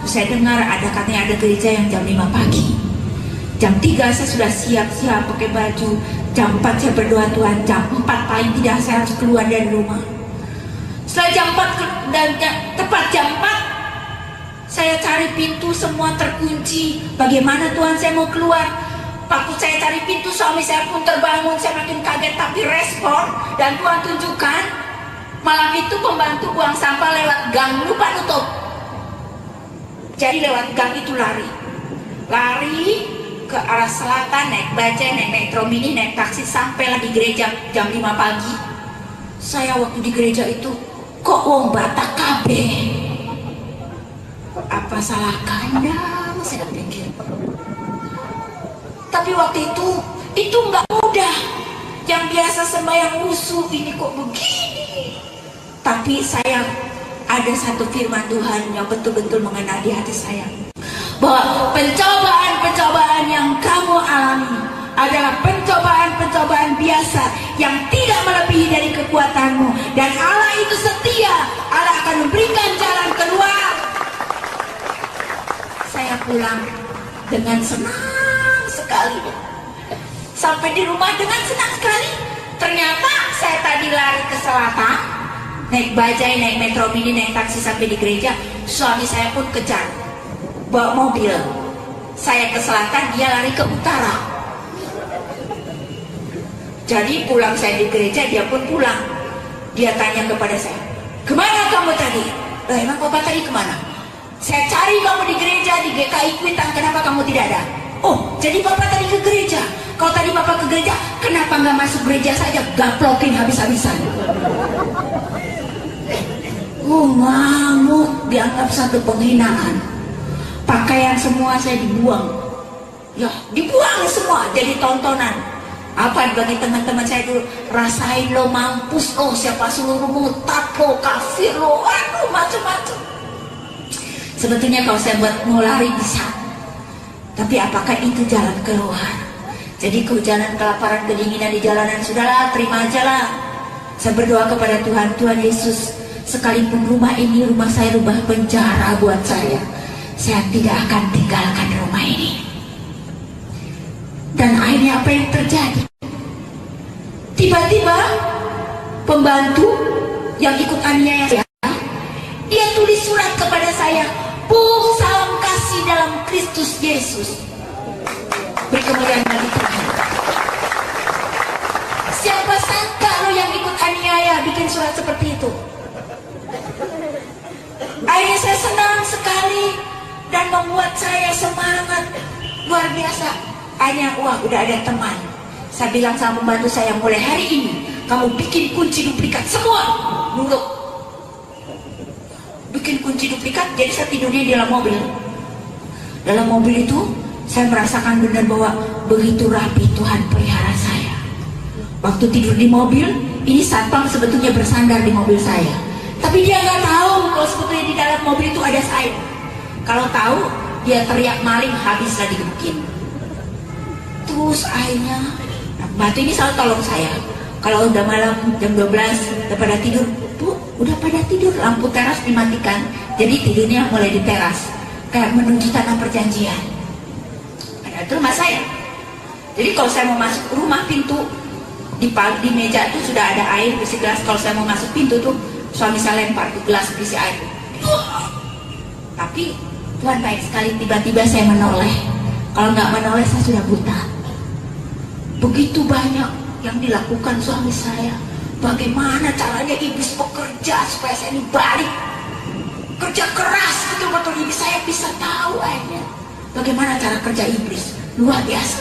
Speaker 2: saya dengar ada katanya ada gereja yang jam 5 pagi. Jam 3 saya sudah siap-siap pakai baju. Jam 4 saya berdoa, Tuhan, jam 4 paling tidak saya harus keluar dari rumah. Setelah jam 4 dan tepat jam 4 saya cari pintu, semua terkunci. Bagaimana Tuhan, saya mau keluar. Waktu saya cari pintu, suami saya pun terbangun. Saya makin kaget tapi respon. Dan Tuhan tunjukkan, malam itu pembantu buang sampah lewat gang, lupa nutup. Jadi lewat gang itu lari. ke arah selatan, naik bajai, naik metro mini, naik taksi, sampailah di gereja jam 5 pagi. Saya waktu di gereja itu, kok wong Batak kabeh? Apa salah kandang? Saya pikir. Tapi waktu itu nggak mudah. Yang biasa sembahyang musuh, ini kok begini? Tapi saya ada satu firman Tuhan yang betul-betul mengena di hati saya, bahwa pencobaan-pencobaan yang kamu alami adalah pencobaan-pencobaan biasa yang tidak melebihi dari kekuatanmu, dan Allah itu setia. Allah akan memberikan jalan keluar. Saya pulang dengan senang sekali. Sampai di rumah dengan senang sekali. Ternyata saya tadi lari ke selatan, naik bajai, naik metro mini, naik taksi sampai di gereja. Suami saya pun kejar, bawa mobil. Saya ke selatan, dia lari ke utara. Jadi pulang saya di gereja, dia pun pulang. Dia tanya kepada saya, kemana kamu tadi? Emang Bapak tadi kemana? Saya cari kamu di gereja, di GKI Kuitang, kenapa kamu tidak ada? Oh, jadi Bapak tadi ke gereja. Kalau tadi Bapak ke gereja, kenapa nggak masuk gereja saja, gaplokin habis-habisan? Ngamuk, dianggap satu penghinaan. Pakaian semua saya dibuang. Ya, dibuang semua, jadi tontonan. Apa bagi teman-teman saya dulu, rasain lo, mampus lo, siapa suruh mutat lo, kafir lo, aduh macam-macam. Sebetulnya kalau saya buat mau lari bisa, tapi apakah itu jalan keluar? Jadi kehujanan, kelaparan, kedinginan di jalanan, sudahlah, terima aja lah. Saya berdoa kepada Tuhan, Tuhan Yesus, sekalipun rumah ini rumah saya rumah penjara buat saya tidak akan tinggalkan rumah ini. Dan akhirnya apa yang terjadi? Tiba-tiba pembantu yang ikut aniaya saya, dia tulis surat kepada saya, "Bung, salam kasih dalam Kristus Yesus." Beri kemuliaan bagi Tuhan. Siapa sangka lo yang ikut aniaya bikin surat seperti itu? Akhirnya saya senang sekali dan membuat saya semangat luar biasa. Akhirnya, wah, udah ada teman. Saya bilang sama pembantu saya, mulai hari ini kamu bikin kunci duplikat semua. Nurut. Bikin kunci duplikat, jadi saya tidurnya di dalam mobil. Dalam mobil itu saya merasakan benar bahwa begitu rapi Tuhan pelihara saya. Waktu tidur di mobil, ini satpam sebetulnya bersandar di mobil saya. Tapi dia nggak tahu kalau sebetulnya di dalam mobil itu ada saya. Kalau tahu, dia teriak maling, habislah digebukin. Terus akhirnya, pembantu ini selalu tolong saya. Kalau udah malam jam 12, udah pada tidur, Bu, udah pada tidur, lampu teras dimatikan. Jadi tidurnya mulai di teras, kayak menuju tanah perjanjian. Itu rumah saya. Jadi kalau saya mau masuk rumah, pintu di meja itu sudah ada air berisi gelas. Kalau saya mau masuk pintu tuh, suami saya lempar ke gelas berisi air. Tapi Tuhan baik sekali, tiba-tiba saya menoleh. Kalau nggak menoleh saya sudah buta. Begitu banyak yang dilakukan suami saya. Bagaimana caranya iblis bekerja supaya saya ini balik. Kerja keras betul-betul, iblis saya bisa tahu akhirnya bagaimana cara kerja iblis, luar biasa.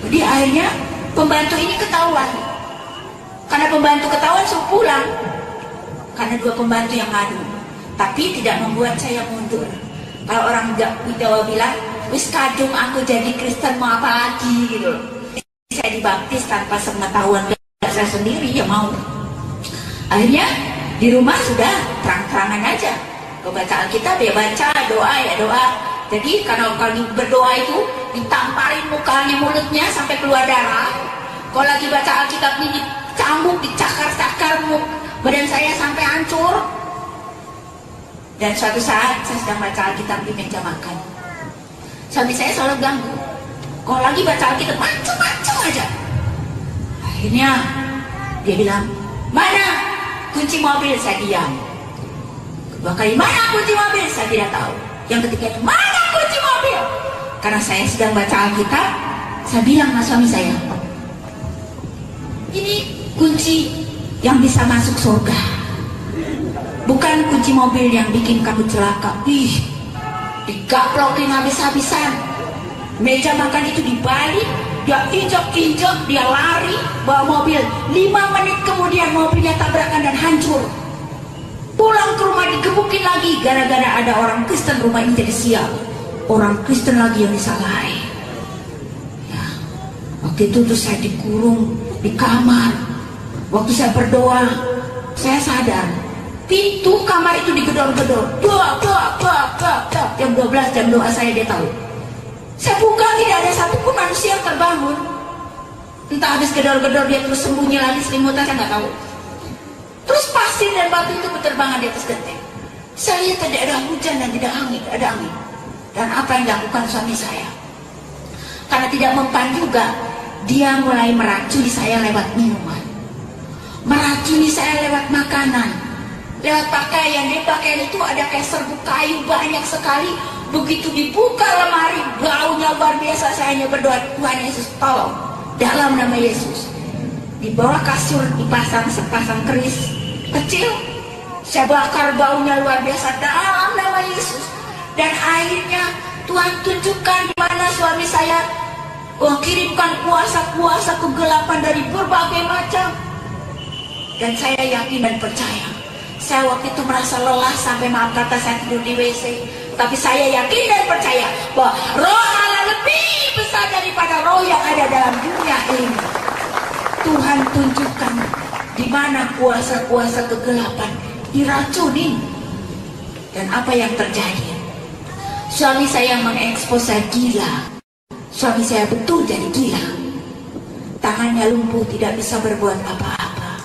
Speaker 2: Jadi akhirnya pembantu ini ketahuan. Karena pembantu ketahuan, suruh pulang. Karena dua pembantu yang ngadu. Tapi tidak membuat saya mundur. Kalau orang Jawa bilang, wis kadung aku jadi Kristen, mau apa lagi gitu. Saya dibaptis tanpa sepengetahuan saya sendiri, ya mau. Akhirnya di rumah sudah terang-terangan aja. Kalau baca Alkitab ya baca, doa ya doa. Jadi kalau berdoa itu ditamparin mukanya, mulutnya sampai keluar darah. Kalau lagi baca Alkitab ini dicambuk, dicakar-cakar badan saya sampai hancur. Dan suatu saat saya sedang baca Alkitab di meja makan. Suami saya selalu ganggu. Kalau lagi baca Alkitab macam-macam aja. Akhirnya dia bilang, "Mana kunci mobil?" Saya diam. Kedua kali, "Mana kunci mobil?" Saya tidak tahu. Yang ketiga itu, "Mana kunci mobil?" Karena saya sedang baca Alkitab, saya bilang sama suami saya, "Ini kunci yang bisa masuk surga, bukan kunci mobil yang bikin kamu celaka." Ih, digaplokin habis-habisan. Meja makan itu dibalik, dia injak-injak, dia lari, bawa mobil. 5 menit kemudian mobilnya tabrakan dan hancur. Pulang ke rumah digebukin lagi, gara-gara ada orang Kristen, rumah ini jadi sial. Orang Kristen lagi yang disalahin. Ya. Waktu itu tuh saya dikurung di kamar. Waktu saya berdoa, saya sadar pintu kamar itu digedor-gedor. Jam 12 jam doa saya, dia tahu. Saya buka, tidak ada satupun manusia yang terbangun. Entah habis gedor-gedor dia terus sembunyi lagi selimutan, saya nggak tahu. Terus pasir dan batu itu berterbangan di atas genteng. Saya lihat tidak ada hujan dan tidak angin, ada angin. Dan apa yang dilakukan suami saya? Karena tidak mempan juga, dia mulai meracuni saya lewat minuman, meracuni saya lewat makanan, lewat pakaian. Di pakaian itu ada kayak serbuk kayu banyak sekali. Begitu dibuka lemari, baunya luar biasa. Saya hanya berdoa, Tuhan Yesus tolong, dalam nama Yesus. Di bawah kasur dipasang sepasang keris kecil, saya bakar, baunya luar biasa, dalam nama Yesus. Dan akhirnya Tuhan tunjukkan di mana suami saya kirimkan kuasa-kuasa kegelapan dari berbagai macam. Dan saya yakin dan percaya. Saya waktu itu merasa lelah sampai, maaf kata, saya tidur di WC. Tapi saya yakin dan percaya bahwa roh Allah lebih besar daripada roh yang ada dalam dunia ini. Tuhan tunjukkan di mana kuasa-kuasa kegelapan diracunin. Dan apa yang terjadi? Suami saya mengekspos saya gila. Suami saya betul jadi gila. Tangannya lumpuh, tidak bisa berbuat apa-apa.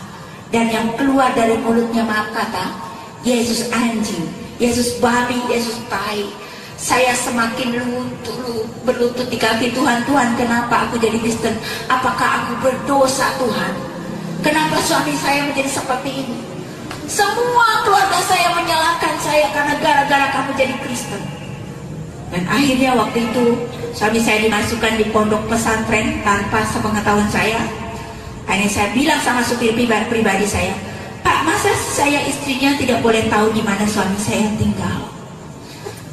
Speaker 2: Dan yang keluar dari mulutnya, maaf kata, Yesus anjing, Yesus babi, Yesus tai. Saya semakin berlutut di kaki Tuhan. Tuhan, kenapa aku jadi Kristen? Apakah aku berdosa, Tuhan? Kenapa suami saya menjadi seperti ini? Semua keluarga saya menyalahkan saya karena gara-gara kamu jadi Kristen. Dan akhirnya waktu itu suami saya dimasukkan di pondok pesantren tanpa sepengetahuan saya. Akhirnya saya bilang sama supir pribadi saya, Pak, masa saya istrinya tidak boleh tahu di mana suami saya tinggal?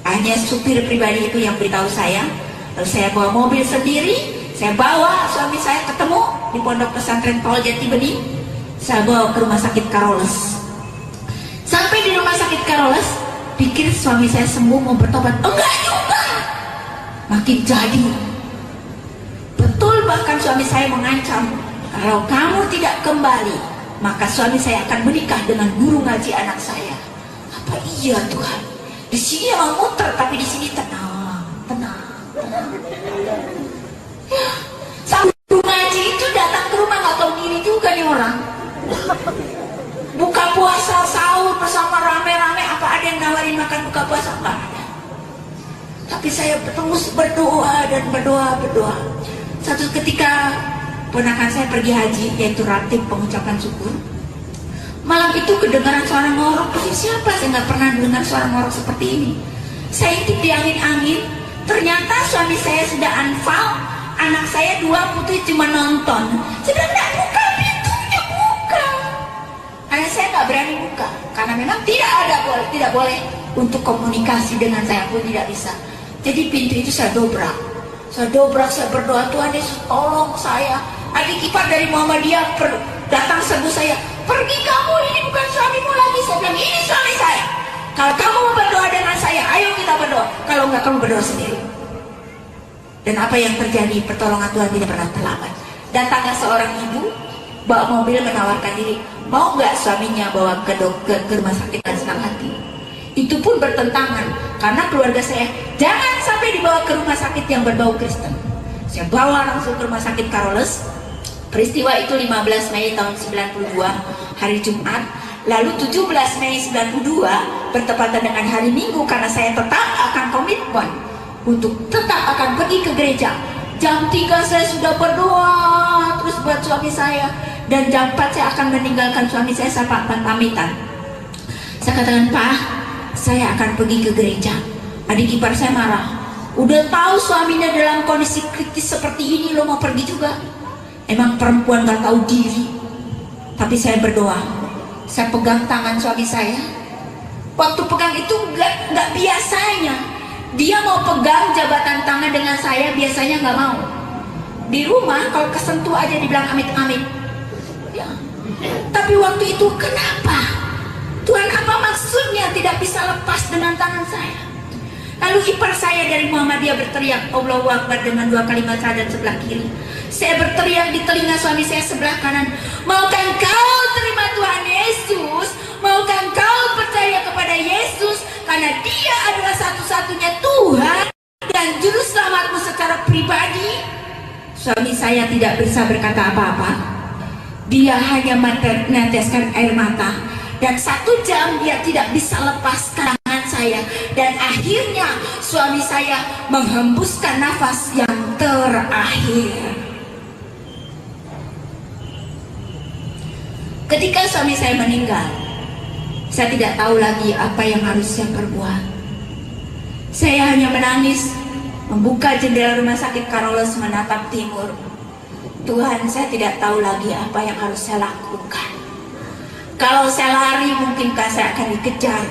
Speaker 2: Hanya supir pribadi itu yang beritahu saya. Lalu saya bawa mobil sendiri, saya bawa suami saya ketemu di pondok pesantren Paul Jati Bening. Saya bawa ke rumah sakit Karoles. Sampai di rumah sakit Karoles, pikir suami saya sembuh, mau bertobat. Enggak juga, makin jadi. Betul, bahkan suami saya mengancam, kalau kamu tidak kembali, maka suami saya akan menikah dengan guru ngaji anak saya. Apa iya Tuhan? Di sini mau muter, tapi di sini tenang. Ya, sampai guru ngaji itu datang ke rumah, nggak tahu diri juga nih orang. Buka puasa sahur bersama rame-rame, apa ada yang nawarin makan buka puasa? Nggak ada. Tapi saya terus berdoa dan berdoa. Satu ketika ponakan saya pergi haji, yaitu ratib pengucapan syukur. Malam itu kedengaran suara ngorok. Siapa? Saya nggak pernah dengar suara ngorok seperti ini. Saya intip di angin-angin. Ternyata suami saya sudah anfal. Anak saya 2 putri cuma nonton. Sudah nggak buka pintunya, buka. Anak saya nggak berani buka karena memang tidak boleh untuk komunikasi dengan saya pun tidak bisa. Jadi pintu itu saya dobrak. Saya berdoa, Tuhan Yesus tolong saya. Adik ipar dari Muhammadiyah datang serbu saya, pergi kamu, ini bukan suamimu lagi. Saya bilang, ini suami saya. Kalau kamu mau berdoa dengan saya, ayo kita berdoa. Kalau enggak, kamu berdoa sendiri. Dan apa yang terjadi? Pertolongan Tuhan tidak pernah terlambat. Datanglah seorang ibu bawa mobil menawarkan diri, mau nggak suaminya bawa ke rumah sakit dan senang hati. Itu pun bertentangan karena keluarga saya jangan sampai dibawa ke rumah sakit yang berbau Kristen. Saya bawa langsung ke rumah sakit Karoles. Peristiwa itu 15 Mei tahun 92, hari Jumat. Lalu 17 Mei 92 bertepatan dengan hari Minggu, karena saya tetap akan komitmen untuk tetap akan pergi ke gereja. Jam 3 saya sudah berdoa terus buat suami saya, dan jam 4 saya akan meninggalkan suami saya pamitan. Saya katakan, Pak, saya akan pergi ke gereja. Adik ipar saya marah, udah tahu suaminya dalam kondisi kritis seperti ini, lo mau pergi juga? Emang perempuan gak tahu diri. Tapi saya berdoa, saya pegang tangan suami saya. Waktu pegang itu gak biasanya. Dia mau pegang jabatan tangan dengan saya, biasanya nggak mau. Di rumah kalau kesentuh aja dibilang amit-amit. Ya. Tapi waktu itu kenapa? Tuhan, apa maksudnya tidak bisa lepas dengan tangan saya? Lalu ipar saya dari Muhammadiyah berteriak Allahu Akbar dengan 2 kalimat syahadat sebelah kiri. Saya berteriak di telinga suami saya sebelah kanan, maukah engkau terima Tuhan Yesus? Maukah engkau percaya kepada Yesus? Karena dia adalah satu-satunya Tuhan dan juru selamatmu secara pribadi. Suami saya tidak bisa berkata apa-apa. Dia hanya meneteskan air mata. Dan 1 jam dia tidak bisa lepaskan tangan saya. Dan akhirnya suami saya menghembuskan nafas yang terakhir. Ketika suami saya meninggal, saya tidak tahu lagi apa yang harus saya perbuat. Saya hanya menangis, membuka jendela rumah sakit Carolus menatap timur. Tuhan, saya tidak tahu lagi apa yang harus saya lakukan. Kalau saya lari, mungkinkah saya akan dikejar?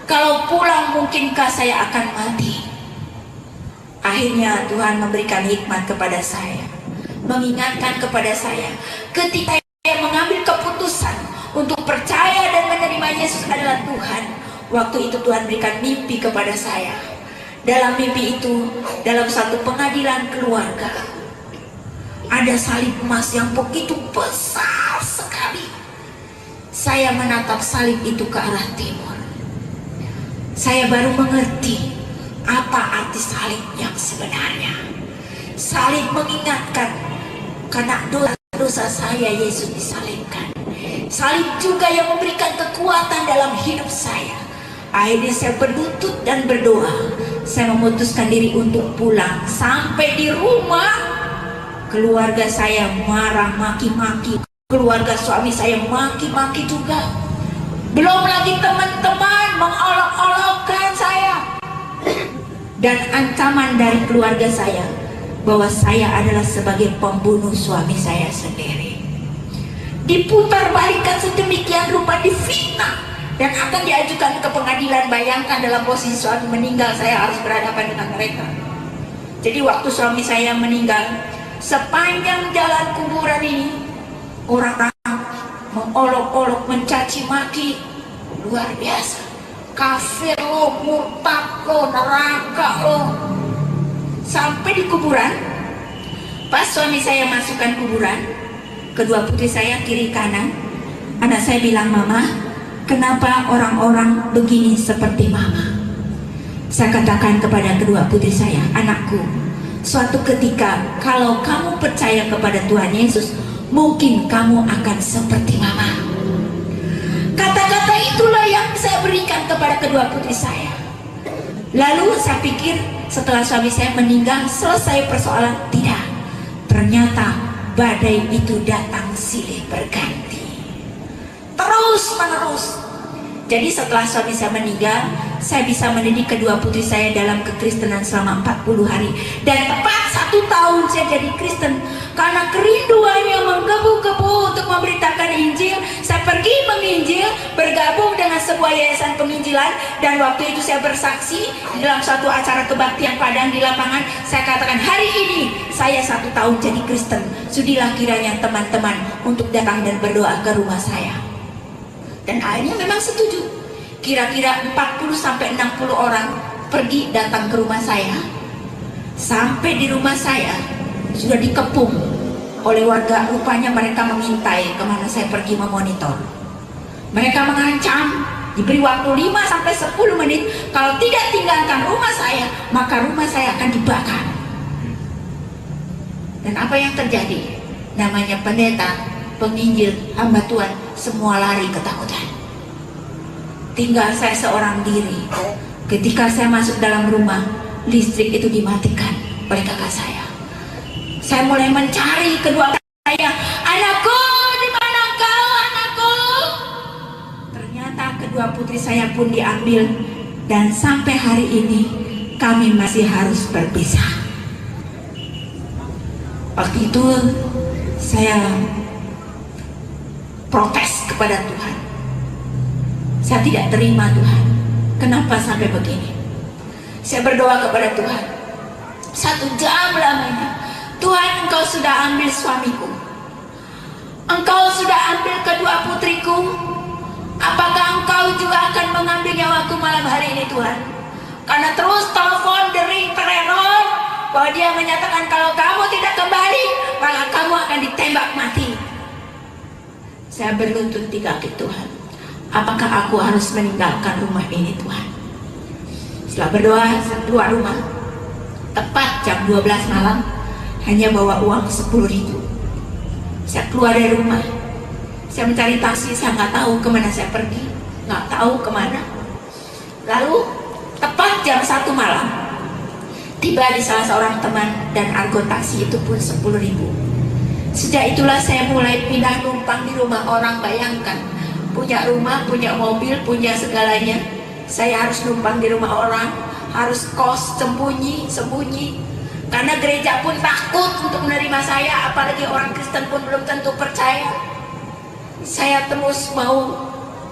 Speaker 2: Kalau pulang, mungkinkah saya akan mati? Akhirnya Tuhan memberikan hikmat kepada saya, mengingatkan kepada saya, ketika saya mengambil keputusan untuk percaya dan menerima Yesus adalah Tuhan. Waktu itu Tuhan berikan mimpi kepada saya. Dalam mimpi itu, dalam satu pengadilan keluarga, ada salib emas yang begitu besar sekali. Saya menatap salib itu ke arah timur. Saya baru mengerti apa arti salib yang sebenarnya. Salib mengingatkan karena dosa saya Yesus disalibkan. Salib juga yang memberikan kekuatan dalam hidup saya. Akhirnya saya berlutut dan berdoa. Saya memutuskan diri untuk pulang. Sampai di rumah, keluarga saya marah, maki-maki. Keluarga suami saya maki-maki juga. Belum lagi teman-teman mengolok-olokkan saya. Dan ancaman dari keluarga saya bahwa saya adalah sebagai pembunuh suami saya sendiri. Diputar balikan sedemikian rupa, difitnah dan akan diajukan ke pengadilan. Bayangkan dalam posisi suami meninggal, saya harus berhadapan dengan mereka. Jadi waktu suami saya meninggal, sepanjang jalan kuburan ini orang mengolok-olok, mencaci maki, luar biasa. Kafir lo, murtad lo, neraka lo. Sampai di kuburan, pas suami saya masukkan kuburan, kedua putri saya kiri kanan, anak saya bilang, Mama, kenapa orang-orang begini seperti Mama? Saya katakan kepada kedua putri saya, anakku, suatu ketika kalau kamu percaya kepada Tuhan Yesus, mungkin kamu akan seperti Mama. Kata-kata itulah yang saya berikan kepada kedua putri saya. Lalu saya pikir setelah suami saya meninggal selesai persoalan. Tidak, ternyata badai itu datang silih berganti, terus menerus. Jadi setelah suami saya meninggal, saya bisa mendidik kedua putri saya dalam kekristenan selama 40 hari. Dan tepat 1 tahun saya jadi Kristen. Karena kerinduannya menggebu-gebu untuk memberitakan Injil, saya pergi menginjil, bergabung dengan sebuah yayasan penginjilan. Dan waktu itu saya bersaksi dalam suatu acara kebaktian Padang di lapangan. Saya katakan, hari ini saya 1 tahun jadi Kristen. Sudilah kiranya teman-teman untuk datang dan berdoa ke rumah saya. Dan akhirnya memang setuju. Kira-kira 40-60 orang pergi datang ke rumah saya. Sampai di rumah saya sudah dikepung oleh warga. Rupanya mereka mengintai kemana saya pergi memonitor. Mereka mengancam, diberi waktu 5-10 menit. Kalau tidak tinggalkan rumah saya, maka rumah saya akan dibakar. Dan apa yang terjadi? Namanya pendeta, penginjil, hamba Tuhan, semua lari ketakutan. Tinggal saya seorang diri. Ketika saya masuk dalam rumah, listrik itu dimatikan oleh kakak saya. Saya mulai mencari kedua saya. Anakku, di mana kau, anakku? Ternyata kedua putri saya pun diambil. Dan sampai hari ini kami masih harus berpisah. Waktu itu saya protes kepada Tuhan. Saya tidak terima, Tuhan. Kenapa sampai begini? Saya berdoa kepada Tuhan 1 jam lamanya, Tuhan, Engkau sudah ambil suamiku, Engkau sudah ambil kedua putriku, apakah Engkau juga akan mengambil nyawaku malam hari ini Tuhan? Karena terus telepon, dering, teror bahwa dia menyatakan kalau kamu tidak kembali maka kamu akan ditembak mati. Saya berlutut di kaki Tuhan, apakah aku harus meninggalkan rumah ini Tuhan? Setelah berdoa, saya keluar rumah tepat jam 12 malam, hanya bawa uang 10.000. Saya keluar dari rumah, saya mencari taksi, saya nggak tahu kemana saya pergi, nggak tahu kemana. Lalu tepat jam 1 malam tiba di salah seorang teman dan argo taksi itu pun 10.000. Sejak itulah saya mulai pindah numpang di rumah orang. Bayangkan, punya rumah, punya mobil, punya segalanya, saya harus numpang di rumah orang, harus kos sembunyi. Karena gereja pun takut untuk menerima saya, apalagi orang Kristen pun belum tentu percaya. Saya terus mau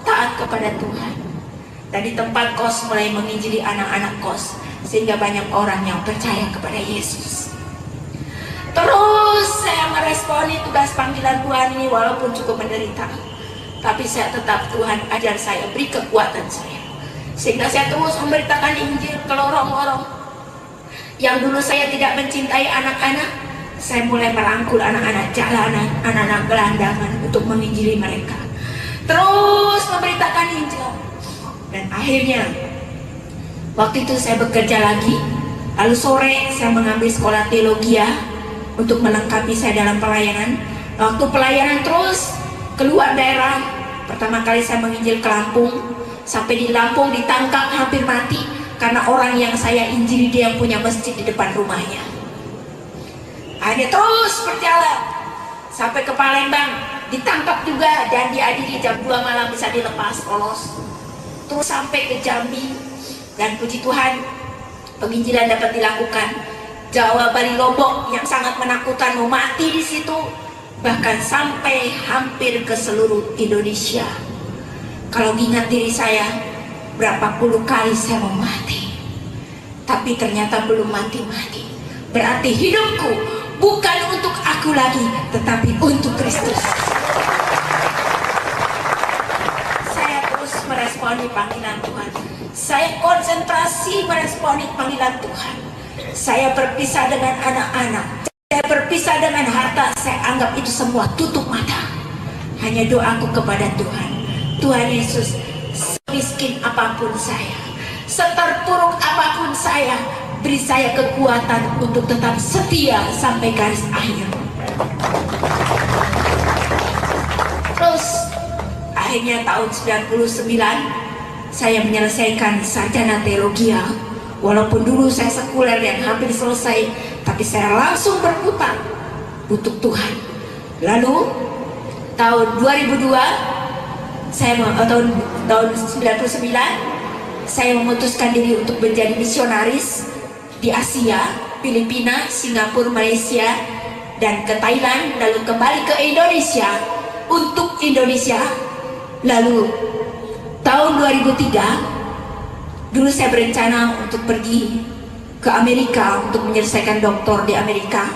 Speaker 2: taat kepada Tuhan. Dan di tempat kos mulai menginjili anak-anak kos, sehingga banyak orang yang percaya kepada Yesus. Terus saya meresponi tugas panggilan Tuhan ini walaupun cukup menderita. Tapi saya tetap, Tuhan ajar saya, beri kekuatan saya, sehingga saya terus memberitakan Injil ke lorong-lorong. Yang dulu saya tidak mencintai anak-anak, saya mulai merangkul anak-anak jalanan, anak-anak gelandangan untuk menginjili mereka. Terus memberitakan Injil. Dan akhirnya waktu itu saya bekerja lagi. Lalu sore saya mengambil sekolah teologi untuk melengkapi saya dalam pelayanan. Waktu pelayanan terus keluar daerah. Pertama kali saya menginjil ke Lampung. Sampai di Lampung ditangkap, hampir mati karena orang yang saya injili dia yang punya masjid di depan rumahnya. Akhirnya terus berjalan sampai ke Palembang, ditangkap juga dan diadili jam 2 malam bisa dilepas, lolos. Terus sampai ke Jambi, dan puji Tuhan penginjilan dapat dilakukan. Jawa, Bali, Lombok yang sangat menakutkan, mau mati di situ, bahkan sampai hampir ke seluruh Indonesia. Kalau ingat diri saya, berapa puluh kali saya mau mati, tapi ternyata belum mati-mati. Berarti hidupku bukan untuk aku lagi, tetapi untuk Kristus. Saya terus meresponi panggilan Tuhan. Saya konsentrasi meresponi panggilan Tuhan. Saya berpisah dengan anak-anak, saya berpisah dengan harta. Saya anggap itu semua tutup mata. Hanya doaku kepada Tuhan, Tuhan Yesus, semiskin apapun saya, seterpuruk apapun saya, beri saya kekuatan untuk tetap setia sampai garis akhir. Terus akhirnya tahun 99 saya menyelesaikan sarjana teologi. Walaupun dulu saya sekuler yang hampir selesai, tapi saya langsung berputar untuk Tuhan. Lalu tahun 2002 tahun 99 saya memutuskan diri untuk menjadi misionaris di Asia, Filipina, Singapura, Malaysia, dan ke Thailand, lalu kembali ke Indonesia untuk Indonesia. Lalu tahun 2003 dulu saya berencana untuk pergi ke Amerika untuk menyelesaikan doktor di Amerika,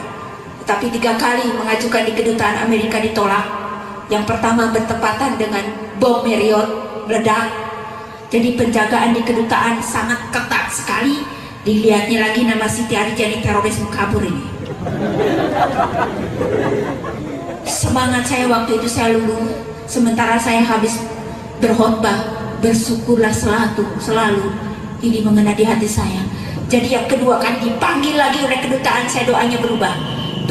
Speaker 2: tapi 3 kali mengajukan di kedutaan Amerika ditolak. Yang pertama bertepatan dengan bom Marriott meledak, jadi penjagaan di kedutaan sangat ketat sekali. Dilihatnya lagi nama Siti Arijani teroris kabur ini. Semangat saya waktu itu saya luluh, sementara saya habis berkhotbah, bersyukurlah selalu. Ini mengena di hati saya. Jadi yang kedua kali dipanggil lagi oleh kedutaan, saya doanya berubah.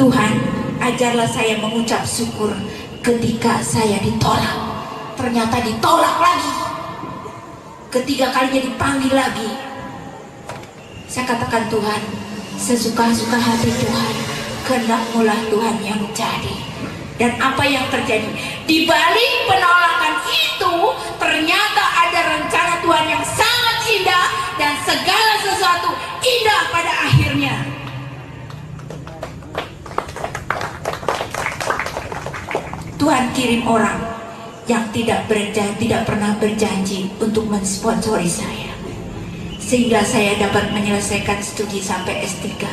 Speaker 2: Tuhan, ajarlah saya mengucap syukur ketika saya ditolak. Ternyata ditolak lagi. Ketiga kalinya dipanggil lagi. Saya katakan, Tuhan, sesuka-suka hati Tuhan, kehendak-Mu lah Tuhan yang jadi. Dan apa yang terjadi di balik penolakan itu, ternyata ada rencana Tuhan yang sangat indah, dan segala sesuatu indah pada akhirnya. Tuhan kirim orang yang tidak pernah berjanji untuk mensponsori saya. sehingga saya dapat menyelesaikan studi sampai S3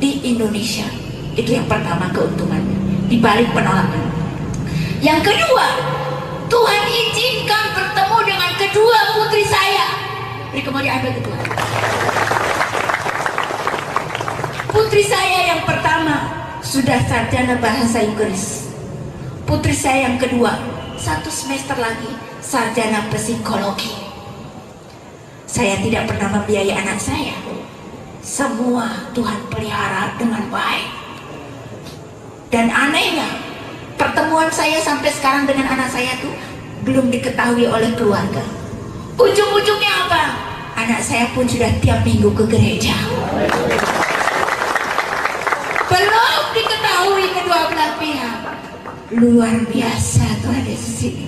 Speaker 2: di Indonesia. Itu yang pertama keuntungannya, di balik penolakan. Yang kedua, Tuhan izinkan bertemu dengan kedua putri saya. Beri kemudian ambil ke Tuhan. Putri saya yang pertama sudah sarjana bahasa Inggris. Putri saya yang kedua 1 semester lagi sarjana psikologi. Saya tidak pernah membiayai anak saya. Semua Tuhan pelihara dengan baik. Dan anehnya, pertemuan saya sampai sekarang dengan anak saya tuh belum diketahui oleh keluarga. Ujung-ujungnya apa? Anak saya pun sudah tiap minggu ke gereja. Belum diketahui kedua belah pihak. Luar biasa Tuhan Yesus ini.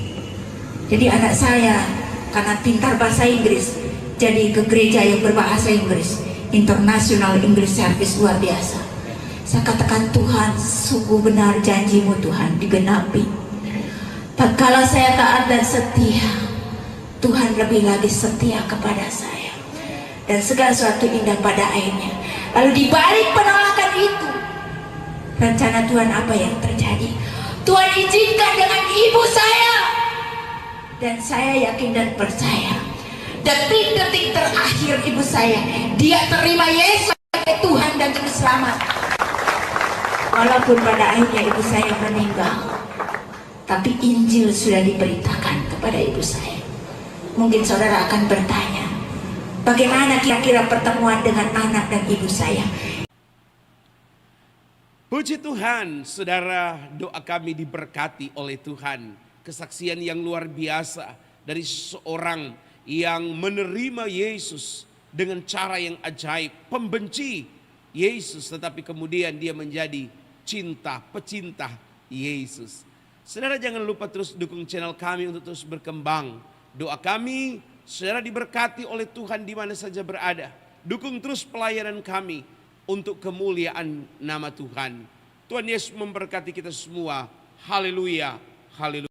Speaker 2: Jadi anak saya karena pintar bahasa Inggris, jadi ke gereja yang berbahasa Inggris, International English Service, luar biasa. Saya katakan, Tuhan, sungguh benar janjimu Tuhan digenapi. Tatkala saya taat dan setia, Tuhan lebih lagi setia kepada saya. Dan segala sesuatu indah pada akhirnya. Lalu di balik penolakan itu, rencana Tuhan apa yang terjadi? Tuhan izinkan dengan ibu saya. Dan saya yakin dan percaya, detik-detik terakhir ibu saya, dia terima Yesus sebagai Tuhan dan Juru Selamat. Walaupun pada akhirnya ibu saya meninggal, tapi Injil sudah diberitakan kepada ibu saya. Mungkin saudara akan bertanya, bagaimana kira-kira pertemuan dengan anak dan ibu saya?
Speaker 1: Puji Tuhan, saudara, doa kami diberkati oleh Tuhan. Kesaksian yang luar biasa dari seorang yang menerima Yesus dengan cara yang ajaib. Pembenci Yesus, tetapi kemudian dia menjadi pecinta Yesus. Saudara, jangan lupa terus dukung channel kami untuk terus berkembang. Doa kami, saudara, diberkati oleh Tuhan di mana saja berada. Dukung terus pelayanan kami untuk kemuliaan nama Tuhan. Tuhan Yesus memberkati kita semua. Haleluya, haleluya.